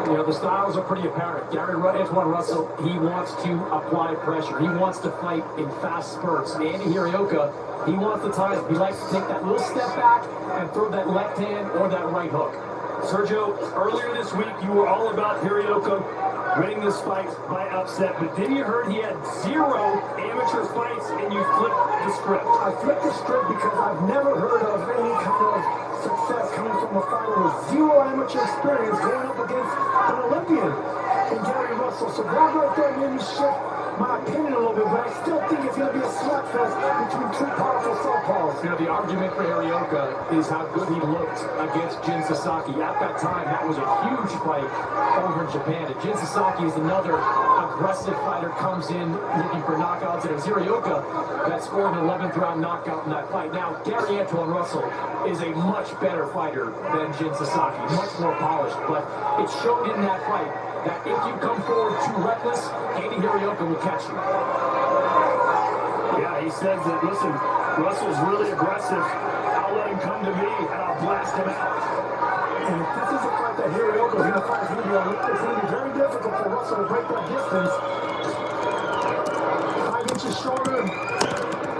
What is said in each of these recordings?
You know, the styles are pretty apparent. Antuane Russell, he wants to apply pressure. He wants to fight in fast spurts. Andy Hirioka, he wants the time. He likes to take that little step back and throw that left hand or that right hook. Sergio, earlier this week, you were all about Hirioka winning this fight by upset, but then you heard he had 0 amateur fights and you flipped the script. I flipped the script because I've never heard of any kind of success coming from a fighter with 0 amateur experience going up against an Olympian in Gary Russell. So that right there made me shift my opinion a little bit, but I still think it's going to be a slugfest between two powerful southpaws. You know, the argument for Hirioka is how good he looked against Jin Sasaki. At that time, that was a huge fight over in Japan. And Jin Sasaki is another aggressive fighter, comes in looking for knockouts. And it was Hirioka that scored an 11th round knockout in that fight. Now, Antuane Russell is a much better fighter than Jin Sasaki, much more polished. But it showed in that fight that if you come forward too reckless, Andy Hirioka will catch you. Yeah, he says that, listen, Russell's really aggressive. I'll let him come to me, and I'll blast him out. And if this is a fight that Hirioka is going to fight, it's going to be very difficult for Russell to break that distance. 5 inches shorter,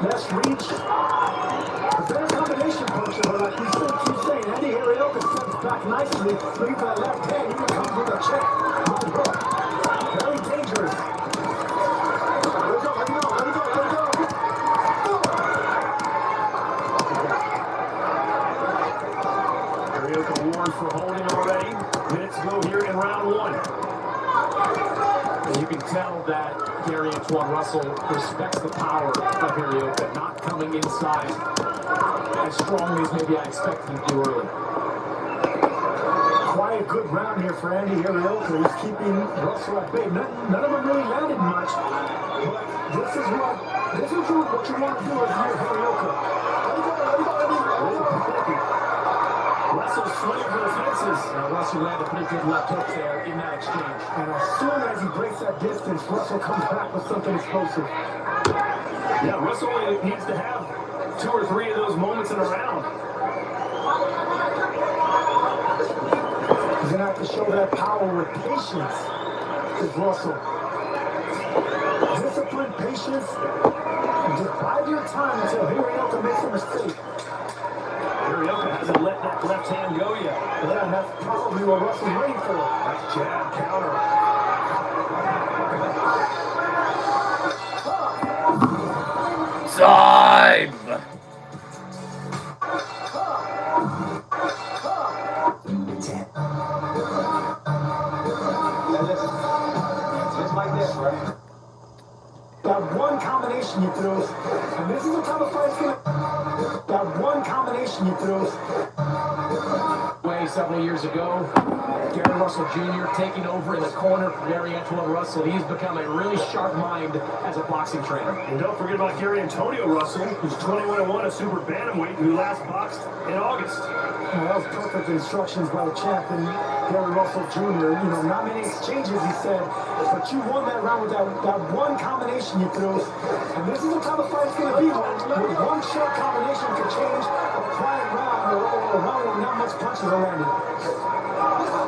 less reach. A better combination puncher, but like we keep saying, Andy Hirioka steps back nicely, looking for that left hand. He can come with a check. Very dangerous. Let go. Hirioka warned for holding already. Minutes go here in round 1. And you can tell that Antuane Russell respects the power of Hirioka, not coming inside as strongly as maybe I expected him to do early. Quite a good round here for Andy Hirioka. He's keeping Russell at bay. None of them really landed much, but this is what you want to do as Hirioka. Russell swinging for the fences. Russell landed a pretty good left hook there in that exchange. And as soon as he breaks that distance, Russell comes back with something explosive. Yeah, Russell only needs to have 2 or 3 of those moments in a round. He's going to have to show that power with patience, is Russell. Discipline, patience, and just bide your time until Hirioka makes a mistake. Hirioka hasn't let that left hand go yet. Yeah, and that's probably what Russell's waiting for. Nice jab, counter. Time! That one combination you threw, and this is the type of fight it's gonna. That one combination you threw. Several years ago, Gary Russell Jr. taking over in the corner for Antuane Russell. He's become a really sharp mind as a boxing trainer. And don't forget about Gary Antonio Russell, who's 21-1, a super bantamweight, who last boxed in August. That was perfect instructions by the champion, Gary Russell Jr. You know, not many exchanges, he said, but you won that round with that one combination you threw. And this is the type of fight it's going to be with one short combination could change a quiet round or a round where not much punches are landing.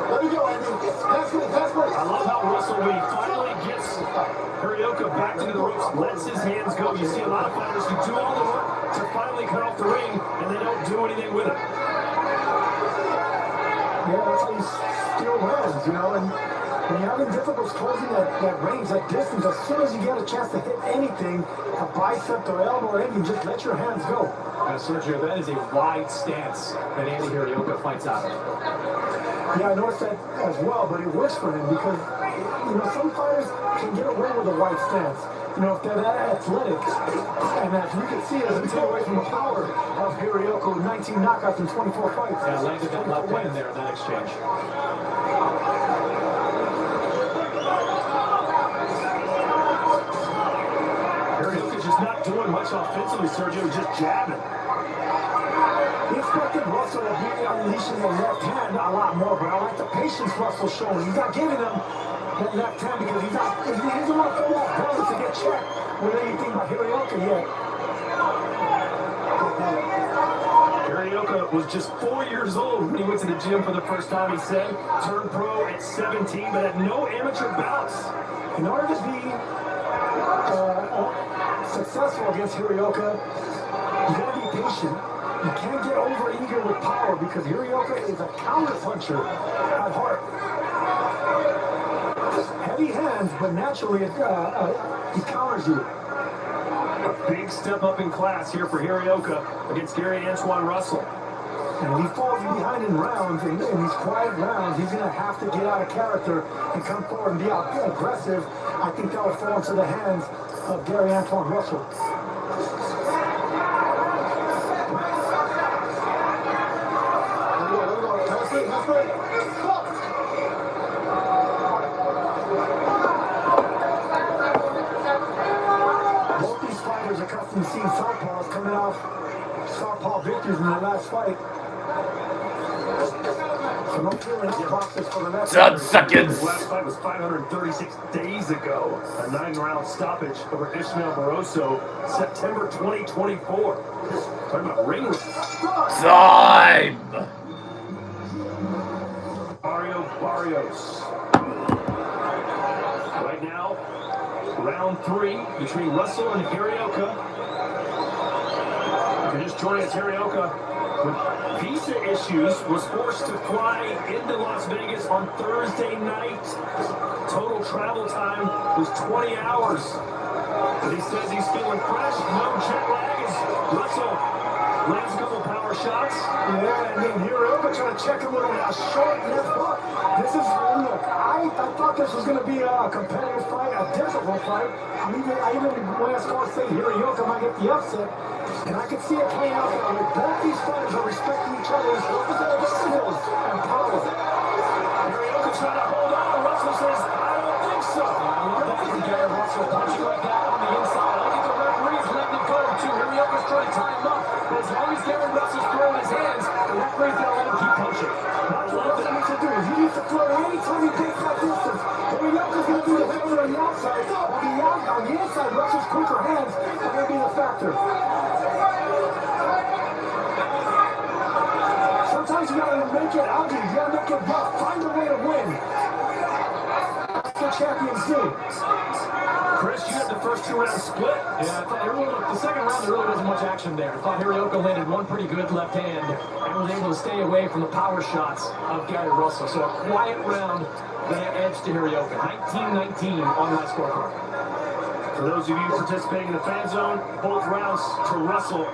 Let me go, Andy. That's what. I love how Russell, when he finally gets Hirioka back into the ropes, lets his hands go. You see a lot of fighters who do all the work to finally cut off the ring, and they don't do anything with it. Yeah, that's how you steal rounds, you know, and when you're having difficulty closing that range, that distance, as soon as you get a chance to hit anything, a bicep or elbow or anything, just let your hands go. Sergio, that is a wide stance that Andy Hirioka fights out of. Yeah, I noticed that as well, but it works for him because, you know, some fighters can get away with a wide stance. You know, if they're that athletic, and as we can see, doesn't take away from the power of Hirioka with 19 knockouts in 24 fights. Yeah, landed that left hand there in that exchange. Hirioka's just not doing much offensively, Sergio, just jabbing. He expected Russell to be unleashing the left hand a lot more, but I like the patience Russell's showing. He's not giving him that left hand because he doesn't want to throw that balance to get checked with anything by Hirioka yet. Hirioka was just 4 years old when he went to the gym for the first time, he said. Turned pro at 17, but had no amateur bouts. In order to be successful against Hirioka, you gotta be patient. You can't get over eager with power because Hirioka is a counter puncher at heart. Heavy hands, but naturally he counters you. A big step up in class here for Hirioka against Gary Antuane Russell. And if he falls behind in rounds, in these quiet rounds, he's going to have to get out of character and come forward and be aggressive. I think that will fall into the hands of Gary Antuane Russell. Both these fighters are accustomed to seeing southpaws coming off southpaw victories in their last fight. So no feeling out process for the next 10 seconds. The last fight was 536 days ago. A 9-round stoppage over Ishmael Barroso, September 2024. Talking about ring Time. Mario Barrios. Right now, round 3 between Russell and Hirioka. If you're just joining us, Hirioka, with visa issues, was forced to fly into Las Vegas on Thursday night. Total travel time was 20 hours. But he says he's feeling fresh, no jet lag as Russell lands a couple power shots. Yeah, and then Hirioka trying to check him with a short left hook. This is, look, I thought this was going to be a competitive fight, a difficult fight. I even when I scored say Hirioka might get the upset. And I can see it playing out there. Both these fighters are respecting each other's skills and power. Hirioka trying to hold on. Russell says, I don't think so. I love that from Gary Russell. Punching like that on the inside. I think the referee's letting it go, too. Hirioka's trying to tie him up. But as long as Gary Russell's throwing his hands, the referee's going to let him keep punching. That's what Russell needs to do. He needs to throw anytime he takes that distance. Hirioka's going to be the factor on the outside. On the inside, Russell's quicker hands are going to be the factor. Sometimes you gotta make it ugly, you gotta make it rough, find a way to win. That's what champions do. Chris, you had the first 2 rounds split. Yeah, I thought the second round, there really wasn't much action there. I thought Hirioka landed one pretty good left hand and was able to stay away from the power shots of Gary Russell. So a quiet round that edged to Hirioka. 19-19 on that scorecard. For those of you participating in the fan zone, both rounds to Russell.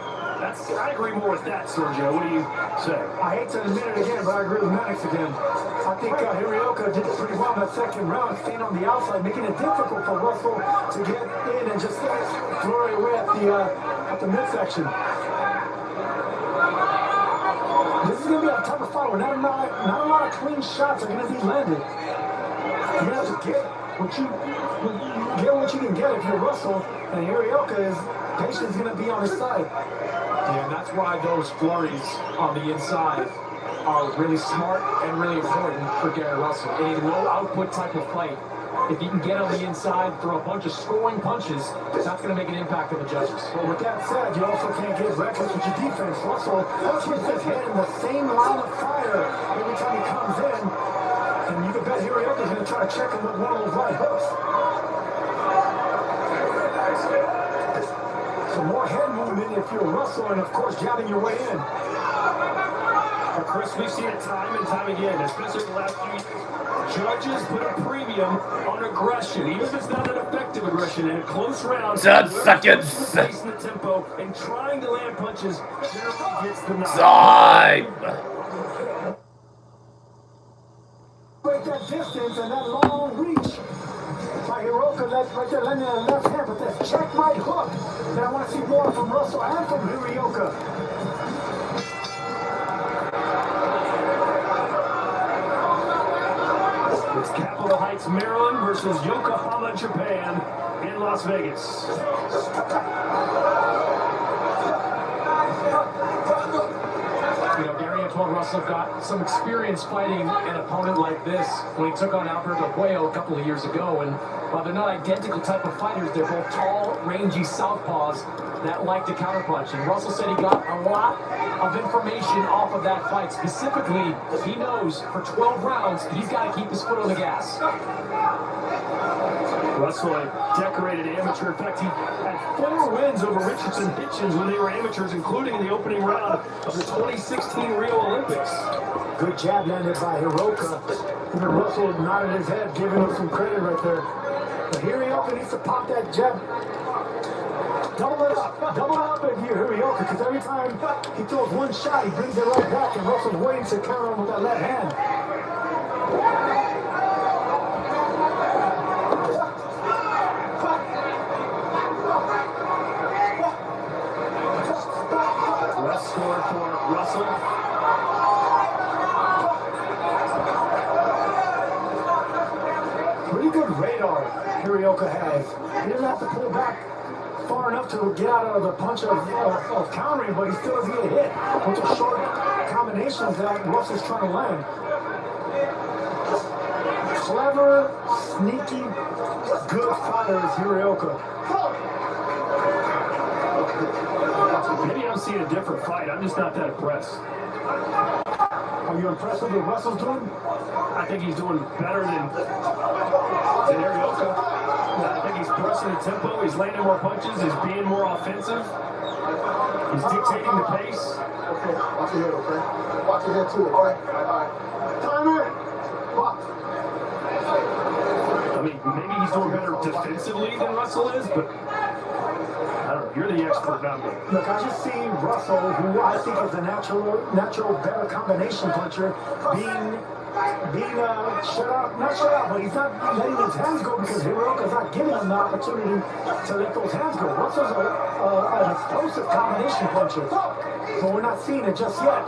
I agree more with that, Sergio. What do you say? I hate to admit it again, but I agree with Maddox again. I think Hirioka did pretty well in that second round, staying on the outside, making it difficult for Russell to get in and just throw it away at the midsection. This is going to be a type of fight where not a lot of clean shots are going to be landed. You're going to have to get what you can get if you're Russell, and Hirioka's patience is going to be on his side. Yeah, and that's why those flurries on the inside are really smart and really important for Gary Russell. In a low output type of fight, if he can get on the inside, throw a bunch of scoring punches, that's going to make an impact on the judges. Well, with that said, you also can't get reckless with your defense. Russell keeps his head in the same line of fire every time he comes in, and you can bet Hirioka's going to try to check him with one of those right hooks. Some more head movement if you're Russell, and of course jabbing your way in. But Chris, we've seen it time and time again, especially the last few years. Judges put a premium on aggression, even if it's not an effective aggression. In a close round, 10 seconds. Facing the tempo and trying to land punches, generally gets the knock. Time. Break that distance and that long reach. By Hirioka, that's right there, landing on the left hand, but that checkmate hook that I want to see more from Russell and from Hirioka. It's Capitol Heights, Maryland versus Yokohama, Japan in Las Vegas. You know, Gary Antuane Russell got some experience fighting an opponent like this when he took on Alberto Cuello a couple of years ago. And while they're not identical type of fighters, they're both tall, rangy southpaws that like to counterpunch. And Russell said he got a lot of information off of that fight. Specifically, he knows for 12 rounds, he's got to keep his foot on the gas. Russell, a decorated amateur. In fact, he had 4 wins over Richardson Hitchens when they were amateurs, including the opening round of the 2016 Rio Olympics. Good jab landed by Hiroka. Even Russell nodded his head, giving him some credit right there. But Hiroka needs to pop that jab. Double it up if you're Hiroka, because every time he throws one shot, he brings it right back, and Russell's waiting to counter him with that left hand. Left score for Russell. Pretty good radar Hiroka has. He doesn't have to pull back far enough to get out of the punch of countering, but he still doesn't get hit with the short combinations that Russell's trying to land. Clever, sneaky, good fighter is Hiroka. Maybe I'm seeing a different fight. I'm just not that impressed. Are you impressed with what Russell's doing? I think he's doing better than Hiroka. I think he's pressing the tempo. He's landing more punches. He's being more offensive. He's dictating the pace. Okay, watch your head, okay? Watch your head too, okay? All right. Timer! Watch. I mean, maybe he's doing better defensively than Russell is, but I don't know. You're the expert, not me. Look, I just see Russell, who I think is a natural better combination puncher, being shut out, not shut out, but he's not letting his hands go because Hiroka's not giving him the opportunity to let those hands go. Russell's an explosive combination puncher, but we're not seeing it just yet.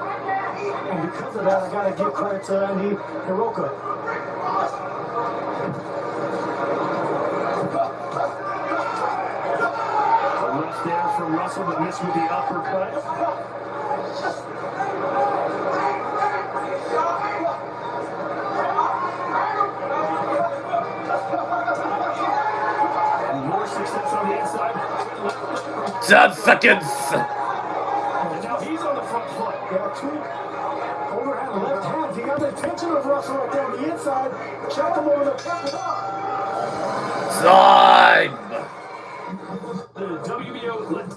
And because of that, I gotta give credit to Andy Hiroka. Left there from Russell, but missed with the uppercut. And more success on the inside. 10 seconds. And now he's on the front foot. Yeah, 2 overhand left hands. He got the attention of Russell right there on the inside. Checked him over the top. Time. The WBO led.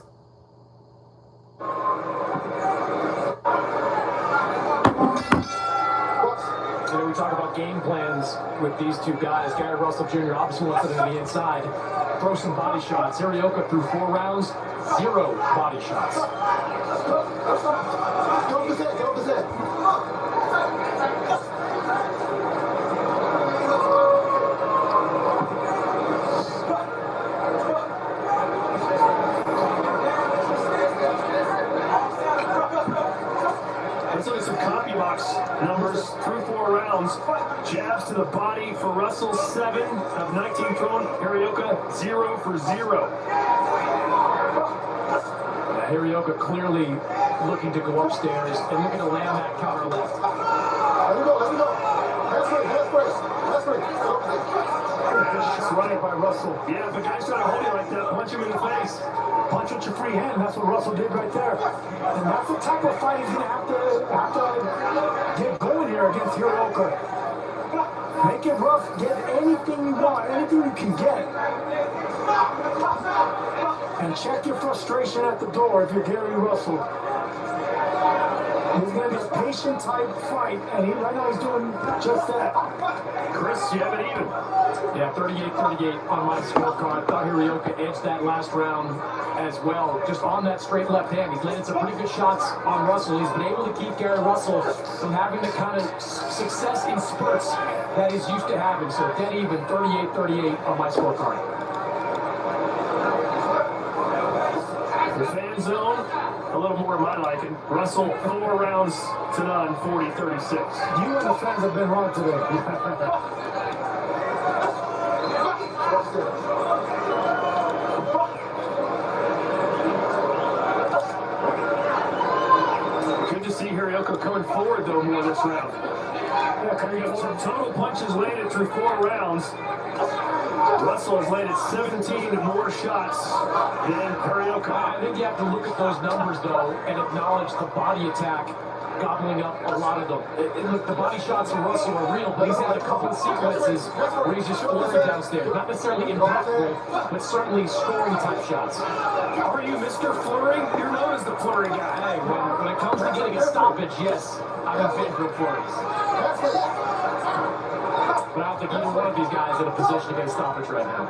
We talk about game plans with these two guys. Gary Russell Jr. obviously wants it on the inside. Throw some body shots. Hiroka through 4 rounds, 0 body shots. Go with that, go with that. Let's look at some copy box numbers through 4 rounds. Jabs to the body for Russell, 7 of 19 thrown. Hiroka, 0 for 0. Hiroka clearly looking to go upstairs and looking to land that counter left. Let me go. That's right. That's right by Russell. Yeah, if a guy's trying to hold you like that, punch him in the face. Punch with your free hand. That's what Russell did right there. And that's the type of fight he's going to have to get going here against Hiroka. Make it rough. Get anything you want, anything you can get. And check your frustration at the door if you're Gary Russell. He's going to be a patient type fight, and right now he's doing just that. Chris, you have it even. Yeah, 38-38 on my scorecard. Thought Hiroka edged that last round as well. Just on that straight left hand. He's landed some pretty good shots on Russell. He's been able to keep Gary Russell from having the kind of success in spurts that he's used to having. So dead even, 38-38 on my scorecard. The fan zone, a little more of my liking. Russell, 4 rounds to none, 40-36. You and the fans have been wrong today. Good to see Hiroka coming coming forward, though, more this round. Yeah, coming up some total punches landed through 4 rounds. Russell has landed 17 more shots than Hirioka. I think you have to look at those numbers, though, and acknowledge the body attack gobbling up a lot of them. Look, the body shots from Russell are real, but he's had a couple of sequences where he's just flooring downstairs. Not necessarily impactful, but certainly scoring type shots. Are you Mr. Flurry? You're known as the Flurry guy. Hey, when it comes to getting a stoppage, yes, I'm in favor of flurries. But I don't think either one of these guys is in a position to get a stoppage right now.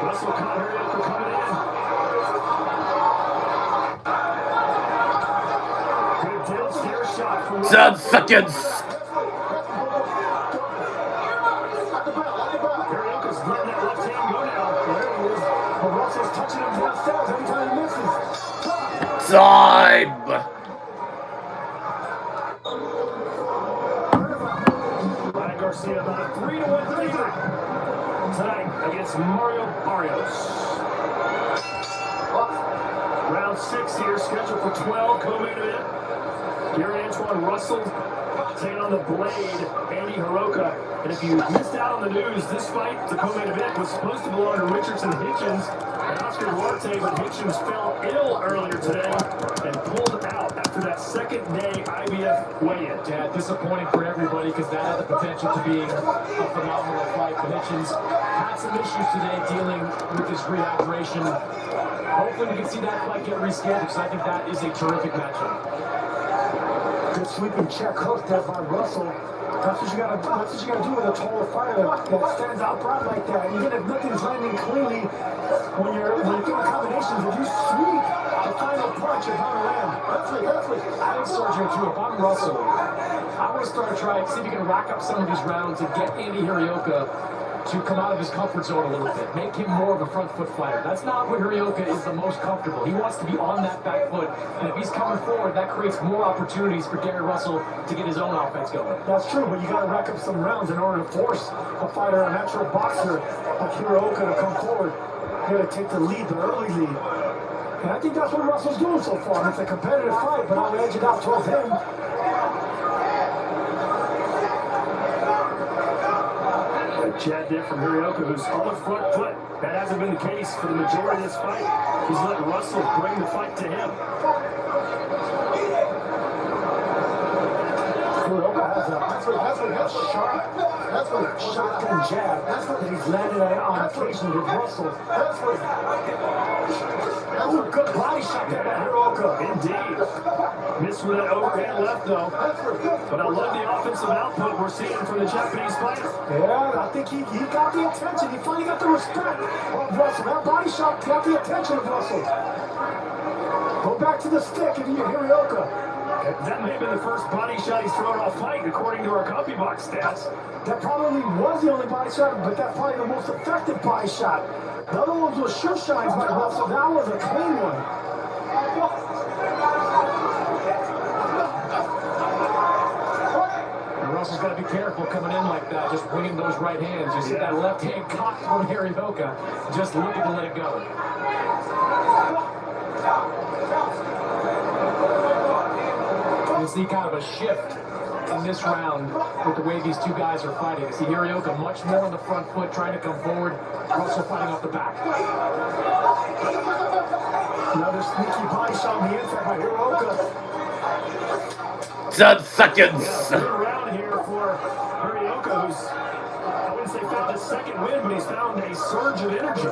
Russell caught Hirioka coming in. Good downstairs shot from 10 seconds. Hirioka's letting that left hand go now. There he is. But Russell's touching him downstairs every time he misses. Time. Ryan Garcia about a 3-1 favorite tonight against Mario Barrios. Round 6 here, scheduled for 12 co-main event. Here Antuane Russell taking on the Blade, Andy Hirioka. And if you missed out on the news, this fight, the co-main event, was supposed to belong to Richardson Hitchens and Oscar Duarte, but Hitchens fell ill earlier today and pulled out after that second-day IBF weigh-in. Yeah, disappointing for everybody because that had the potential to be a phenomenal fight. But Hitchens had some issues today dealing with his rehydration. Hopefully we can see that fight get rescheduled because I think that is a terrific matchup. Good sweeping check hook there by Russell. That's what you gotta do with a taller fighter that stands out broad like that. Even if nothing's landing cleanly, when you're doing combinations, if you sweep the final punch, you're gonna land. That's me. I think Sergio too, if I'm Russell, I want to start trying, see if he can rack up some of these rounds and get Andy Hirioka to come out of his comfort zone a little bit, make him more of a front foot fighter. That's not where Hirioka is the most comfortable. He wants to be on that back foot, and if he's coming forward, that creates more opportunities for Gary Russell to get his own offense going. That's true, but you gotta rack up some rounds in order to force a fighter, a natural boxer like Hirioka to come forward. You gotta take the lead, the early lead. And I think that's what Russell's doing so far. It's a competitive fight, but I'll edge it out towards him. Jab there from Hirioka, who's on the front foot. That hasn't been the case for the majority of this fight. He's let Russell bring the fight to him. Hirioka has a shotgun jab. That's what he's landed on occasion with Russell. That was a good body shot there by Hirioka. Indeed. Missed with that overhand left, though. But I love the offensive output we're seeing from the Japanese fighter. Yeah, I think he got the attention. He finally got the respect of Russell. That body shot got the attention of Russell. Go back to the stick if you're Hirioka. That may have been the first body shot he's thrown all fight, according to our copy box stats. That probably was the only body shot, but that's probably the most effective body shot. The other ones were shoe shines by Russell. That was a clean one. And Russell's got to be careful coming in like that, just winging those right hands. You see that left hand cocked on Hirioka, just looking to let it go. You see kind of a shift in this round with the way these two guys are fighting. You see Hirioka much more on the front foot, trying to come forward. Russell fighting off the back. Another sneaky body shot on the inside by Hirioka. 10 seconds. Good round here for Hirioka, who's, I wouldn't say found his second win, but he's found a surge of energy.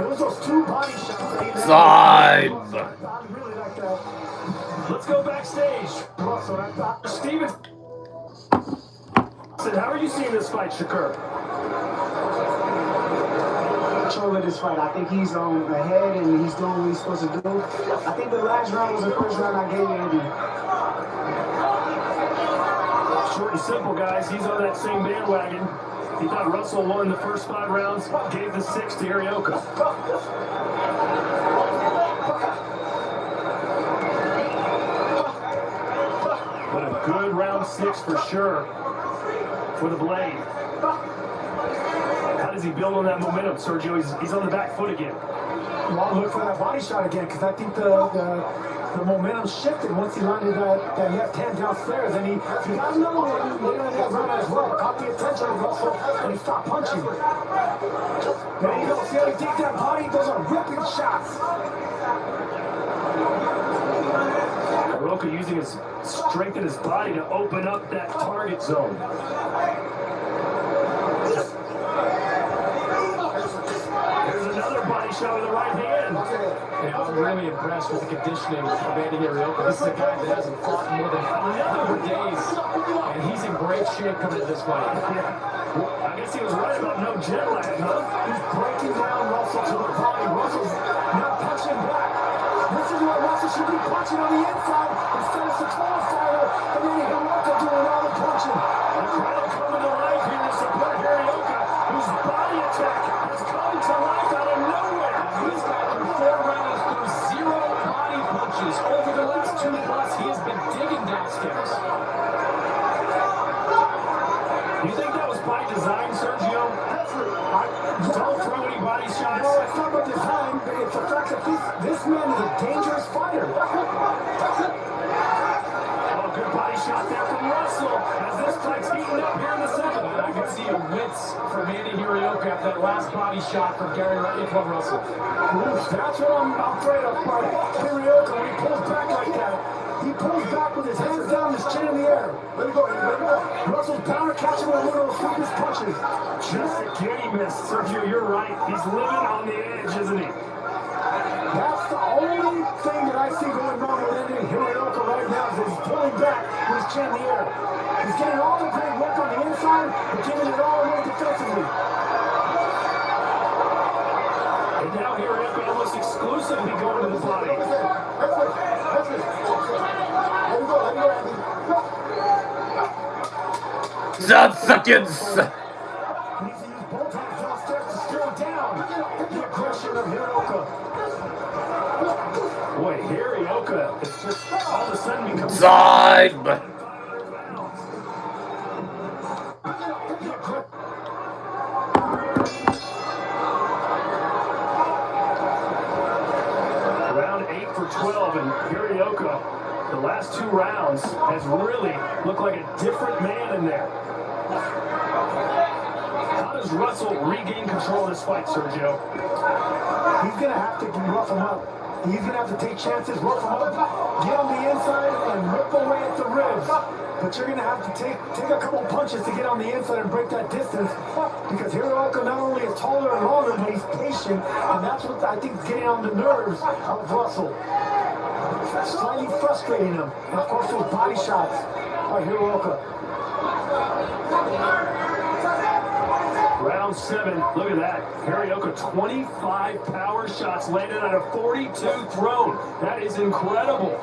It was those two body shots. Time. I really like that. Let's go backstage. Russell, Steven, how are you seeing this fight, Shakur? Control of this fight. I think he's on ahead and he's doing what he's supposed to do. I think the last round was the first round I gave Andy. Short and simple, guys. He's on that same bandwagon. He thought Russell won the first 5 rounds, gave the 6 to Hirioka. But a good round 6 for sure for the Blade. How does he build on that momentum, Sergio? He's on the back foot again. won't look for that body shot again because I think the momentum shifted once he landed that left hand downstairs, and he got another one later in that round as well. Caught the attention of Russell, and he stopped punching. There you go. See how he takes that body? Those are ripping shots. Roca using his strength in his body to open up that target zone. There's another body shot with the right hand. Yeah, I'm really impressed with the conditioning of Andy Hirioka. This is a guy that hasn't fought in more than 500 days, and he's in great shape coming to this fight. I guess he was right about no jet lag, huh? He's breaking down Russell to the body. Russell's not punching back. This is what Russell should be punching on the inside instead of Satora's fighter, and then Hirioka doing all the punching. The crowd coming to life here to support Hirioka, whose body attack has come to life out of nowhere. He's got through 4 rounds through 0 body punches. Over the last 2+, he has been digging downstairs. Do you think that was by design, Sergio? Don't throw any body shots. No, it's not about design, but it's the fact that this man is a dangerous fighter. Oh, good body shot there from Russell as this fight's heating up here in the second. And I can see a wince from Andy Hirioka after that last body shot from Antuane Russell. That's what I'm afraid of, but Hirioka, when he pulls back like that, he pulls back with his hands down, his chin in the air. Let me go, let me go. Russell's bound to catch him with one of those quickest punches. Just again he missed. Sergio, you're right. He's living on the edge, isn't he? That's the only thing that I see going wrong with Andy Hirioka right now is he's pulling back with his chin in the air. He's getting all the great work on the inside, but giving it all away defensively. And now Hirioka almost exclusively going to the body. That's it. Let me go, Andy. 10 seconds. He needs to use both hands downstairs to slow down the aggression of Hirioka. Boy, Hirioka is just all of a sudden becomes... Time. Round 8 for 12, and Hirioka, the last 2 rounds, has really looked like a different man in there. How does Russell regain control of this fight, Sergio? He's going to have to rough him up. He's going to have to take chances, rough him up, get on the inside, and rip away at the ribs. But you're going to have to take a couple punches to get on the inside and break that distance, because Hirioka not only is taller and longer, but he's patient, and that's what I think is getting on the nerves of Russell. Slightly frustrating him. And of course, those body shots by Hirioka. Round 7, look at that. Hirioka, 25 power shots landed out of 42 thrown. That is incredible.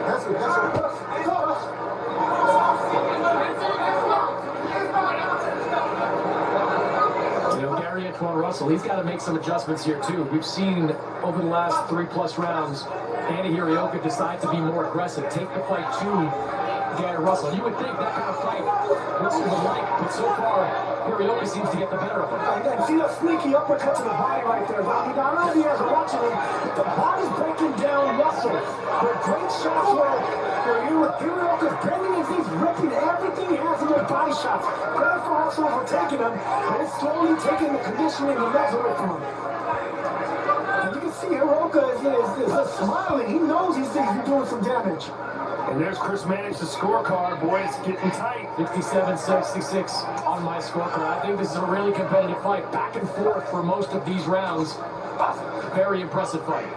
That's it. Antuane Russell, he's got to make some adjustments here too. We've seen over the last 3+ rounds, Andy Hirioka decide to be more aggressive, take the fight to Gary Russell. You would think that kind of fight Russell would like, but so far Hirioka seems to get the better of him. And see that sneaky uppercut to the body right there. I don't know if you guys are watching it, but the body's breaking down Russell. They're great shots where Hirioka's bending his knees, ripping everything he has in those body shots. Credit for Russell for taking them, but it's slowly taking the conditioning and legs away from him. And you can see Hirioka is smiling. He knows he's doing some damage. And there's Chris Mannix, the scorecard. Boy, it's getting tight. 57-66 on my scorecard. I think this is a really competitive fight. Back and forth for most of these rounds. Very impressive fight.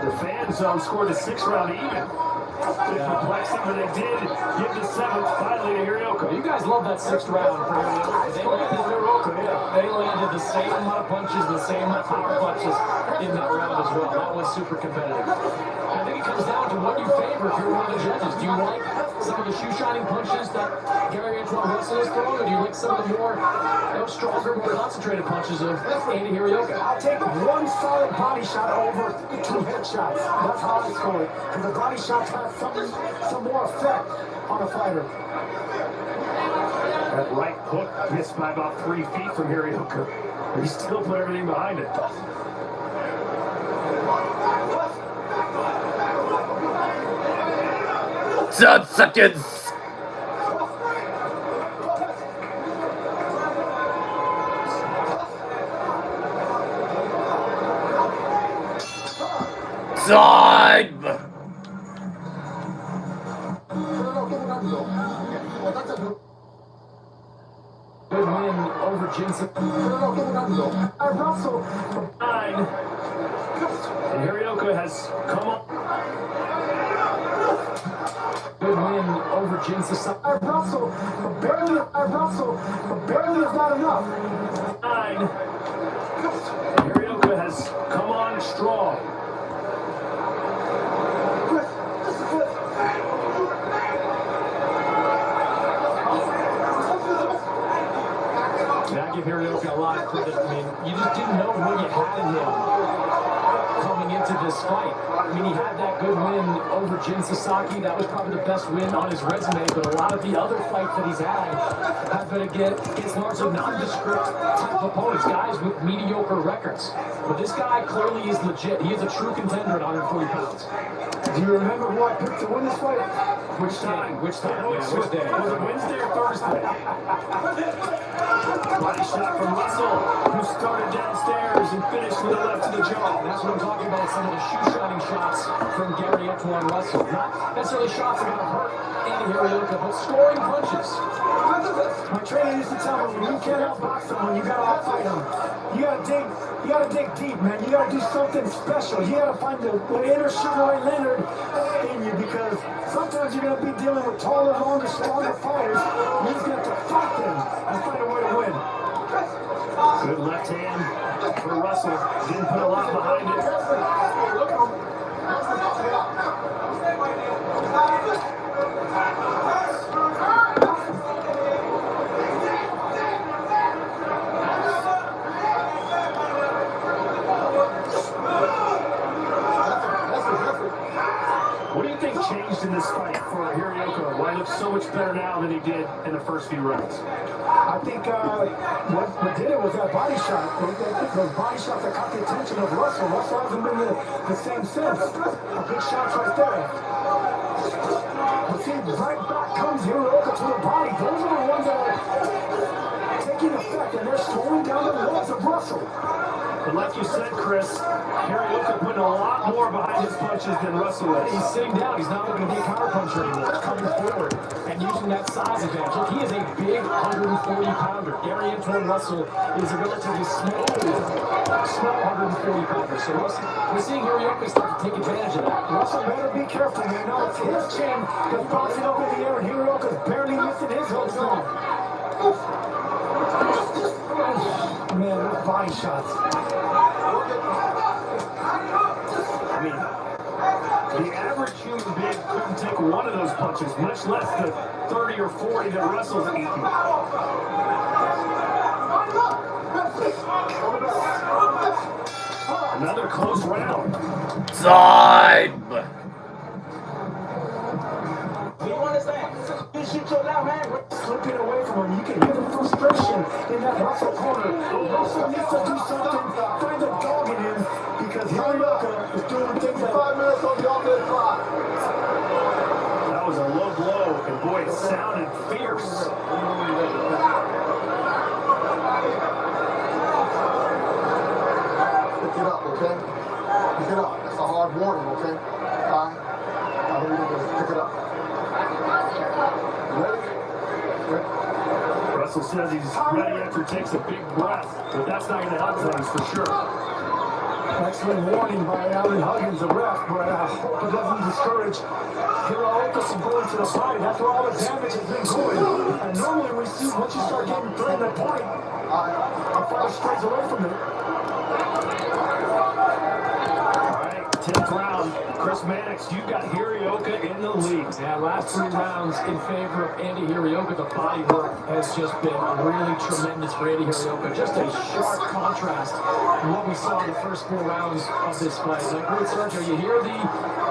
The fan zone scored the 6th round even. Perplexing, but they did give the 7th finally to Hirioka. You guys love that 6th round for Hirioka. They landed the same amount of punches, the same amount of power punches in that round as well. That was super competitive. I think it comes down to what you favor if you're one of the judges. Do you like some of the shoe-shining punches that Gary Antuane Russell is throwing, or do you like like some of the more stronger, more concentrated punches of Andy Hirioka. I'll take one solid body shot over 2 headshots. That's how I score it. Because the body shots have some more effect on a fighter. That right hook missed by about 3 feet from Hirioka. He still put everything behind it. 10 seconds. Time. Good win over Jensen. Russell. 9. And Hirioka has come up. Good win over Jensen. Russell, barely is not enough. 9. And Hirioka has come on strong. And I give Hirioka a lot of credit. I mean, you just didn't know what you had in him coming into this fight. I mean, he had that good win over Jin Sasaki. That was probably the best win on his resume. But a lot of the other fights that he's had have been against largely nondescript type opponents, guys with mediocre records. But this guy clearly is legit. He is a true contender at 140 pounds. Do you remember who I picked to win this fight? Which time? Which time? Yeah, which day? Was it Wednesday or Thursday? Body shot from Russell, who started downstairs and finished with a left to the jaw. That's what I'm talking about, some of the shoe-shining shots from Gary Antuane Russell. Not necessarily shots that are going to hurt Andy Hirioka, but scoring punches. My trainer used to tell me, when you can't outbox someone, you gotta outfight them. You gotta dig deep, man. You gotta do something special. You gotta find the inner Sugar Ray Leonard in you, because sometimes you're gonna be dealing with taller, longer, stronger fighters. You just have to fight them and find a way to win. Good left hand for Russell. Didn't put a lot behind it. What do you think changed in this fight for Hirioka? Why he looks so much better now than he did in the first few rounds? I think what did it was that body shot. Those body shots that caught the attention of Russell. Russell hasn't been the same since. A good shot right there. But see, right back comes Hirioka to the body. Those are the ones that are taking effect, and they're slowing down the legs of Russell. But like you said, Chris, Hirioka putting a lot more behind his punches than Russell is. He's sitting down. He's not looking to be a counter puncher anymore. He's coming forward and using that size advantage. Look, he is a big 140-pounder. Gary Antuane Russell is a relatively small 140-pounder. So we're seeing Hirioka start to take advantage of that. Russell better be careful, man. Now it's his chin that's bouncing up in the air, and Hirioka's barely missing his hooks now. Man, those body shots. I mean, the average human being couldn't take one of those punches, much less the 30 or 40 that Russell's eating. Another close round. Time. You understand? You shoot your left hand. Slipping away from him. You can hear the frustration in that Russell corner. Russell needs to do something, find a dog in him, because Hirioka is doing things that 5 minutes on the offense clock. That was a low blow, and boy, it sounded fierce. Pick it up, okay? Pick it up. That's a hard warning, okay? All right? Now, here we go. Pick it up. You ready? Russell says he's ready after he takes a big breath, but that's not going to help things for sure. excellent warning by Allen Huggins, the ref, but I hope it doesn't discourage Hirioka from going to the body. That's where all the damage has been going. And normally we see once you start getting through the point, a fighter strays away from it. All right, 10 round. Chris Mannix, you've got Hirioka in the lead. Yeah, last 3 rounds in favor of Andy Hirioka. The body work has just been really tremendous for Andy Hirioka. Just a sharp contrast from what we saw in the first 4 rounds of this fight. Like Ruth Sergio, you hear the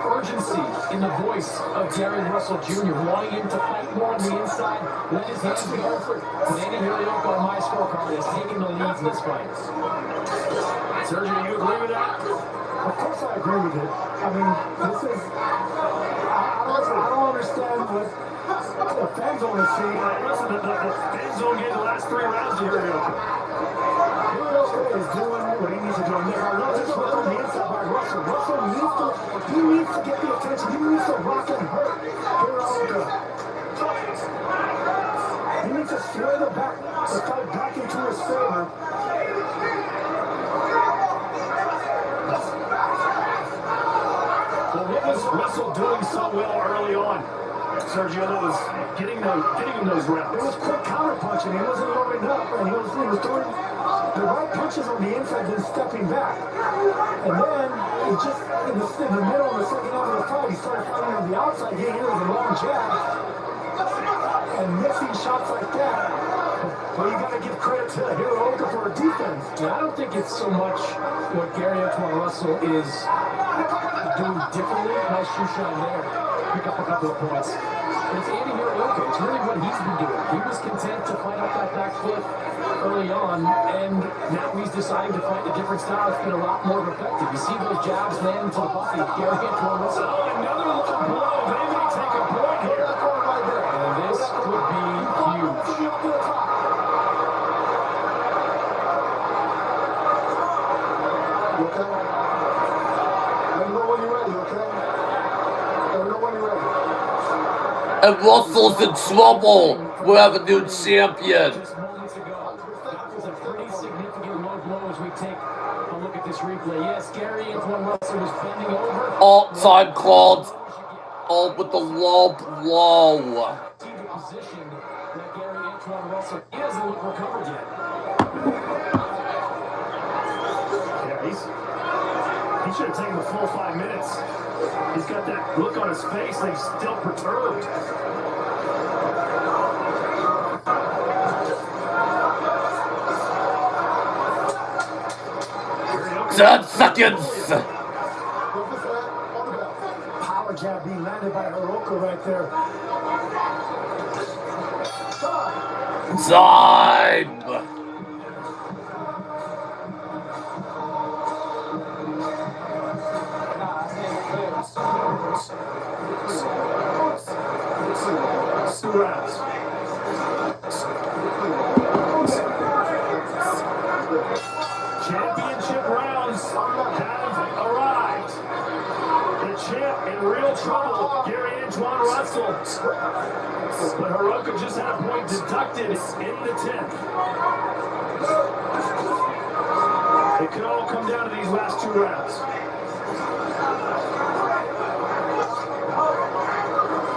urgency in the voice of Gary Russell Jr. wanting him to fight more on the inside, let his hands go. But Andy Hirioka on my scorecard is taking the lead in this fight. Sergio, you agree with that? Of course I agree with it. I mean, this is... I don't understand what the fan zone is seeing. Listen, the fan zone gave the last 3 rounds to Hirioka. Hirioka is doing what he needs to do. I love this hook on the inside by Russell. Russell needs to get the attention. He needs to rock and hurt Hirioka. He needs to sway the fight back into his favor. Well, what was Russell doing so well early on? Sergio, that was getting him those rounds. It was quick counter punching. He wasn't loading up, and he was throwing the right punches on the inside, then stepping back. And then he just in the middle of the second half of the fight, he started fighting on the outside, getting in with a long jab, and missing shots like that. Well, you got to give credit to Hirioka for her defense. Yeah, I don't think it's so much what Gary Antuane Russell is doing differently. Nice shoe shine there. Pick up a couple of points. But it's Andy Hirioka. It's really what he's been doing. He was content to fight off that back foot early on, and now he's deciding to fight a different style. It's been a lot more effective. You see those jabs land to the body. Gary Antuane Russell. Oh, another little blow. They may take a point here. And this could be huge. You okay? Let me know when you're ready, okay? Let me know when you're ready. And Russell's in trouble. We have a new champion. Just moments ago, that was a pretty significant low blow as we take a look at this replay. Yes, Gary Antuane Russell was bending over. All time called. All with the low blow. See the position that Gary Antuane Russell he hasn't looked recovered yet. Yeah, he should have taken the full 5 minutes. He's got that look on his face like he's still perturbed. 10 seconds. Power jab being landed by Hirioka right there. Time. Two rounds. Championship rounds have arrived. The champ in real trouble, Gary Antuane Russell. But Hirioka just had a point deducted in the 10th. It could all come down to these last 2 rounds.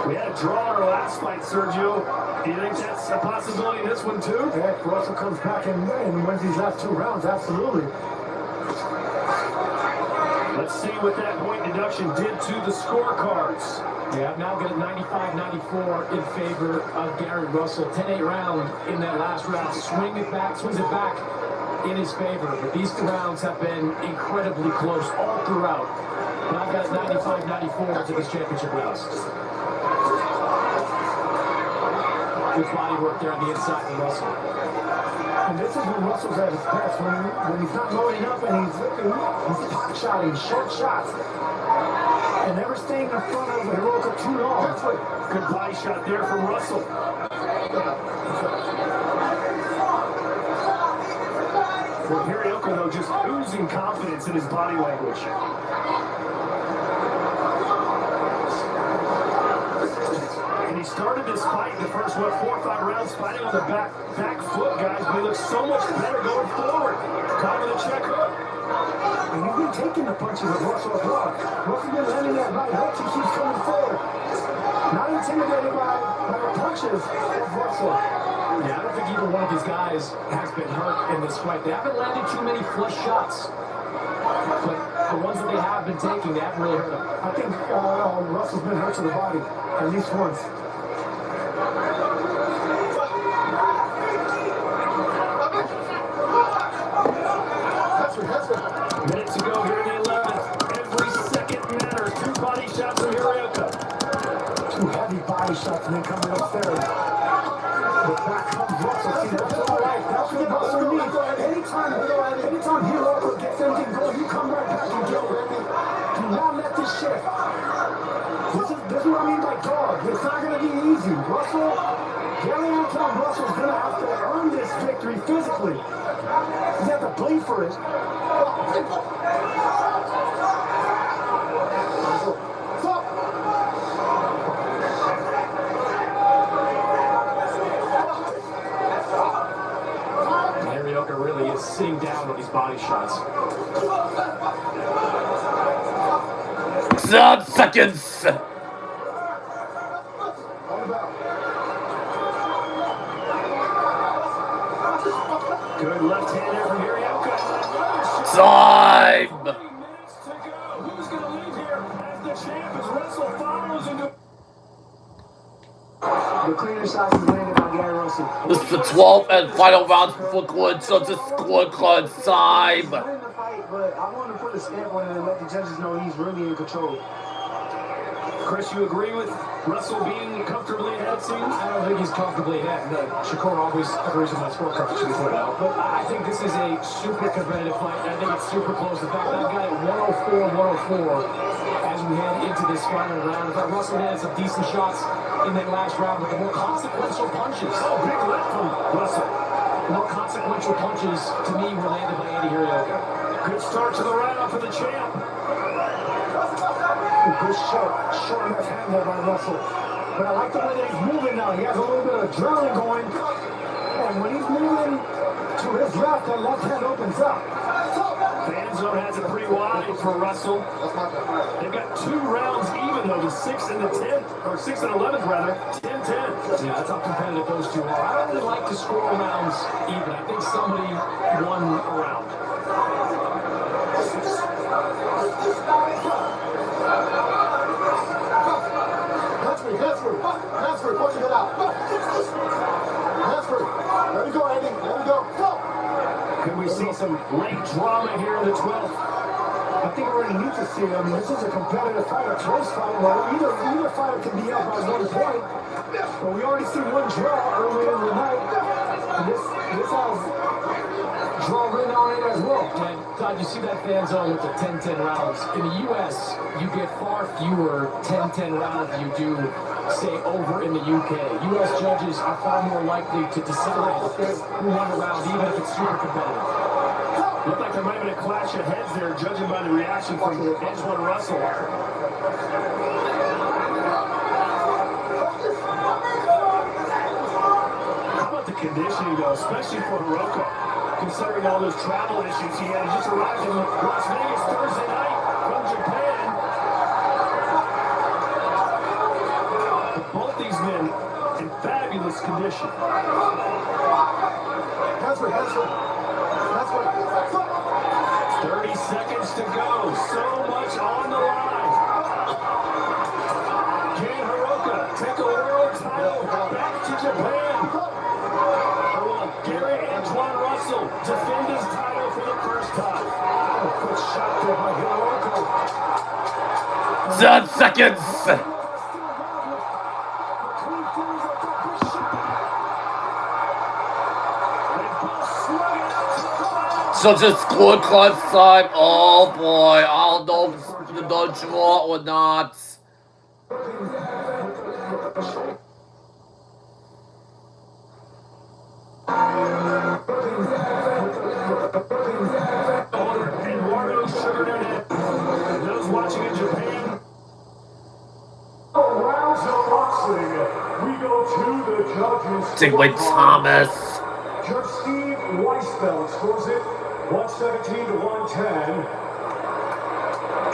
We had a draw in our last fight, Sergio. Do you think that's a possibility in this one, too? Yeah, if Russell comes back and wins these last 2 rounds, absolutely. Let's see what that point deduction did to the scorecards. Yeah, now got a 95-94 in favor of Gary Russell. 10-8 round in that last round. Swings it back in his favor. But these 2 rounds have been incredibly close all throughout. And I've got 95-94 to this championship round. Good body work there on the inside for Russell. And this is when Russell's at his best, when he's not loading up and he's pot shotting, short shots, and never staying in front of Hirioka too long. Good body shot there from Russell. Well, Hirioka, though, just oozing confidence in his body language. And he started this fight in the first, 4 or 5 rounds, fighting on the back foot, guys, but he looks so much better going forward. Caught with a check hook. And he's been taking the punches of Russell as well. Russell's been landing that right hook, he keeps coming forward. Not intimidated by the punches of Russell. Yeah, I don't think either one of these guys has been hurt in this fight. They haven't landed too many flush shots. But the ones that they have been taking, they haven't really hurt him. I think Russell's been hurt to the body at least once. Minutes to go here in the 11th. Every second matters. 2 body shots from Hirioka. 2 heavy body shots and then coming upstairs. But back comes Russell. See, that's all right. That's what Russell needs. Anytime Hirioka gets anything going, you come right back and get ready. Do not let this shift. This is what I mean by dog. It's not going to be easy. Gary Antuane Russell's going to have to earn this victory physically. He's have to play for it. Hirioka really is sitting down with these body shots. 7 seconds. Good left-hander from Hirioka. Time. 3 minutes to go. Who's going to lead here as the champ as Russell follows into... The cleaner shots is landed by Gary Russell. This is the 12th and final round before going to the scorecard time. He's winning the fight, but I want to put a stamp on it and let the judges know he's really in control. Chris, you agree with Russell being comfortably ahead, it seems? I don't think he's comfortably ahead. Shakur always agrees with my scorecard, should be pointed out. But I think this is a super competitive fight. I think it's super close. In fact, I've got it 104 as we head into this final round. In fact, Russell had some decent shots in that last round, but the more consequential punches. Oh, big left from Russell. The more consequential punches, to me, were landed by Andy Hirioka. Good start to the round for the champ. Good short left hand there by Russell. But I like the way that he's moving now. He has a little bit of adrenaline going. And when he's moving to his left, that left hand opens up. Fan zone has it pretty wide for Russell. They've got 2 rounds even though, the 6th and the 10th, or 6th and 11th rather, 10-10. Yeah, that's how competitive those two are. I don't really like to score rounds even. I think somebody won a round. Hansford, pushing it out. Hansford, let it go, Andy. Let it go. Go. Could we see some late drama here in the 12th? I think we already need to see it. I mean, this is a competitive fight, a close fight. Well, either fighter can be up by 1 point. But we already see 1 draw earlier in the night. And this has draw written on it as well. And Todd, you see that fan zone with the 10-10 rounds. In the U.S., you get far fewer 10-10 rounds than you do, say, over in the UK. U.S. judges are far more likely to decide who won a round, even if it's super competitive. Looked like there might have been a clash of heads there, judging by the reaction from Antuane Russell. How about the conditioning, though, especially for Hirioka, considering all those travel issues he had. He just arrived in Las Vegas Thursday night from Japan. But both these men in fabulous condition. Hansford. 30 seconds to go. So much on the line. Can Hirioka take a world title back to Japan? Or will Gary Antuane Russell defend his title for the first time? Oh, good shot there by Hirioka. 10 seconds. Such a scorecard time. Oh boy, I don't know if it's the no draw or not. Eduardo Sugar those watching in Japan. Rounds of boxing. We go to the judges. Take away Thomas. Judge Steve Weisfeld scores it 117 to 110.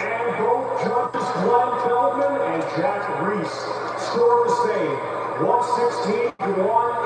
And both judges, Glenn Feldman and Jack Reese, score the same 116 to 110.